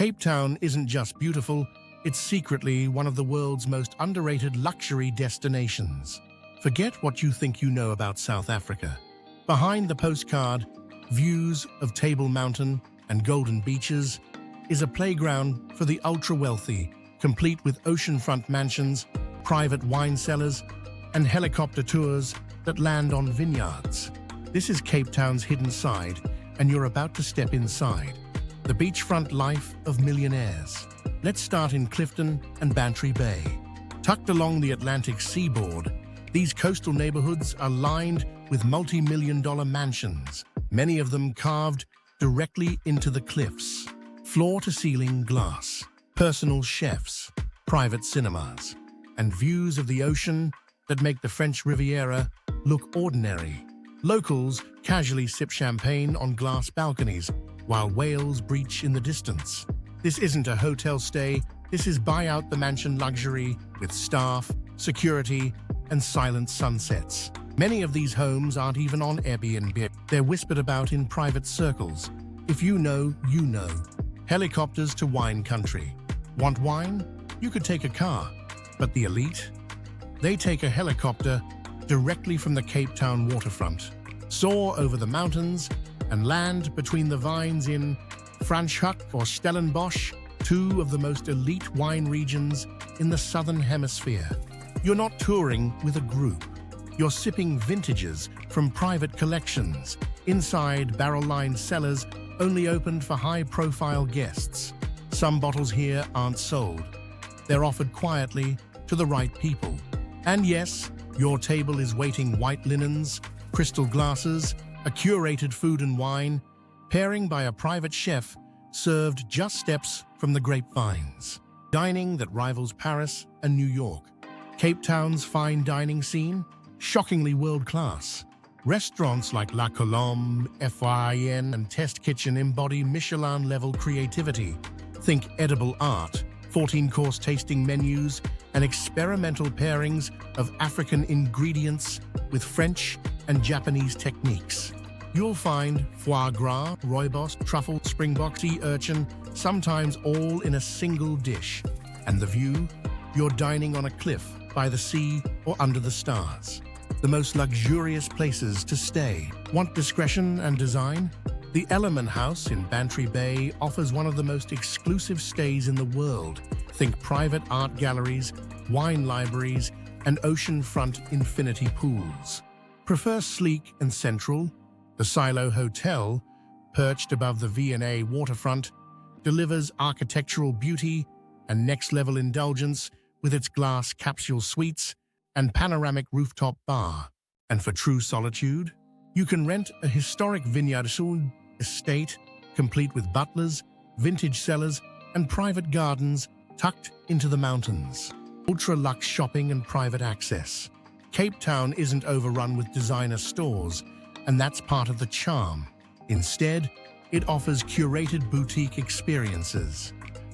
Cape Town isn't just beautiful, it's secretly one of the world's most underrated luxury destinations. Forget what you think you know about South Africa. Behind the postcard, views of Table Mountain and golden beaches is a playground for the ultra-wealthy, complete with oceanfront mansions, private wine cellars, and helicopter tours that land on vineyards. This is Cape Town's hidden side, and you're about to step inside. The beachfront life of millionaires. Let's start in Clifton and Bantry Bay. Tucked along the Atlantic seaboard, these coastal neighborhoods are lined with multi-million-dollar mansions, many of them carved directly into the cliffs. Floor-to-ceiling glass, personal chefs, private cinemas, and views of the ocean that make the French Riviera look ordinary. Locals casually sip champagne on glass balconies, while whales breach in the distance. This isn't a hotel stay, this is buy-out-the-mansion luxury with staff, security, and silent sunsets. Many of these homes aren't even on Airbnb. They're whispered about in private circles. If you know, you know. Helicopters to wine country. Want wine? You could take a car. But the elite? They take a helicopter directly from the Cape Town waterfront, soar over the mountains, and land between the vines in Franschhoek or Stellenbosch, two of the most elite wine regions in the Southern Hemisphere. You're not touring with a group. You're sipping vintages from private collections, inside barrel-lined cellars only opened for high-profile guests. Some bottles here aren't sold. They're offered quietly to the right people. And yes, your table is waiting white linens, crystal glasses, a curated food and wine, pairing by a private chef served just steps from the grapevines. Dining that rivals Paris and New York. Cape Town's fine dining scene, shockingly world-class. Restaurants like La Colombe, FYN, and Test Kitchen embody Michelin-level creativity. Think edible art, 14-course tasting menus, and experimental pairings of African ingredients with French and Japanese techniques. You'll find foie gras, rooibos, truffle, springbok, sea urchin, sometimes all in a single dish. And the view? You're dining on a cliff, by the sea, or under the stars. The most luxurious places to stay. Want discretion and design? The Ellerman House in Bantry Bay offers one of the most exclusive stays in the world. Think private art galleries, wine libraries, and oceanfront infinity pools. Prefer sleek and central? The Silo Hotel, perched above the V&A waterfront, delivers architectural beauty and next-level indulgence with its glass capsule suites and panoramic rooftop bar. And for true solitude, you can rent a historic vineyards estate, complete with butlers, vintage cellars, and private gardens tucked into the mountains. Ultra-luxe shopping and private access. Cape Town isn't overrun with designer stores, and that's part of the charm. Instead, it offers curated boutique experiences.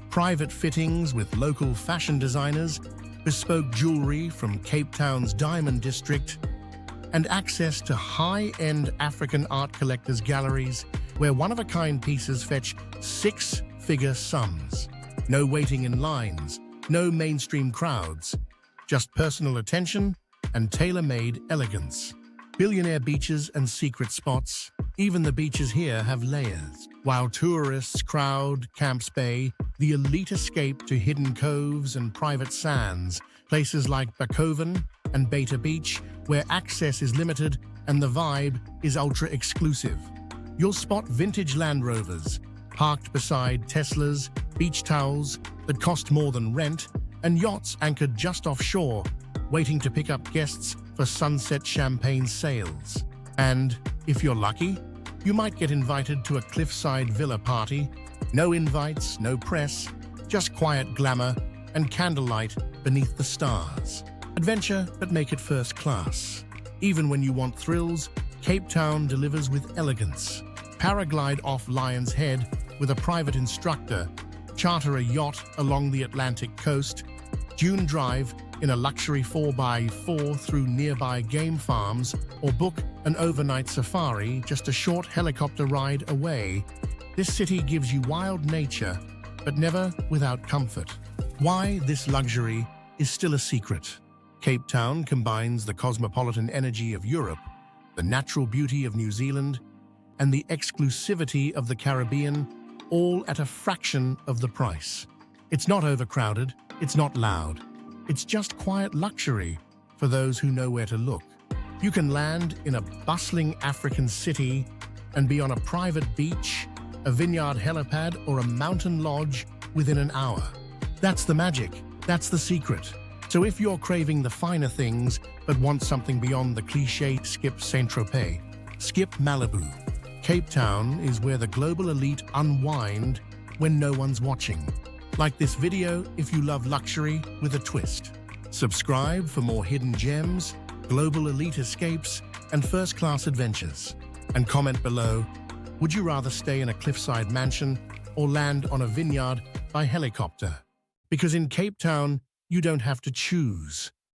Private fittings with local fashion designers, bespoke jewelry from Cape Town's Diamond District, and access to high-end African art collectors' galleries where one-of-a-kind pieces fetch six-figure sums. No waiting in lines, no mainstream crowds, just personal attention and tailor-made elegance. Billionaire beaches and secret spots. Even the beaches here have layers. While tourists crowd Camps Bay, the elite escape to hidden coves and private sands, places like Bakoven and Beta Beach, where access is limited and the vibe is ultra-exclusive. You'll spot vintage Land Rovers, parked beside Teslas, beach towels that cost more than rent, and yachts anchored just offshore, waiting to pick up guests for sunset champagne sails. And, if you're lucky, you might get invited to a cliffside villa party. No invites, no press, just quiet glamour and candlelight beneath the stars. Adventure, but make it first class. Even when you want thrills, Cape Town delivers with elegance. Paraglide off Lion's Head with a private instructor, charter a yacht along the Atlantic coast, dune drive in a luxury 4x4 through nearby game farms, or book an overnight safari just a short helicopter ride away. This city gives you wild nature but never without comfort. Why this luxury is still a secret. Cape Town combines the cosmopolitan energy of Europe, the natural beauty of New Zealand, and the exclusivity of the Caribbean, all at a fraction of the price. It's not overcrowded, it's not loud. It's just quiet luxury for those who know where to look. You can land in a bustling African city and be on a private beach, a vineyard helipad, or a mountain lodge within an hour. That's the magic, that's the secret. So if you're craving the finer things but want something beyond the cliché, skip Saint-Tropez, skip Malibu. Cape Town is where the global elite unwind when no one's watching. Like this video if you love luxury with a twist. Subscribe for more hidden gems, global elite escapes, and first-class adventures. And comment below, would you rather stay in a cliffside mansion or land on a vineyard by helicopter? Because in Cape Town, you don't have to choose.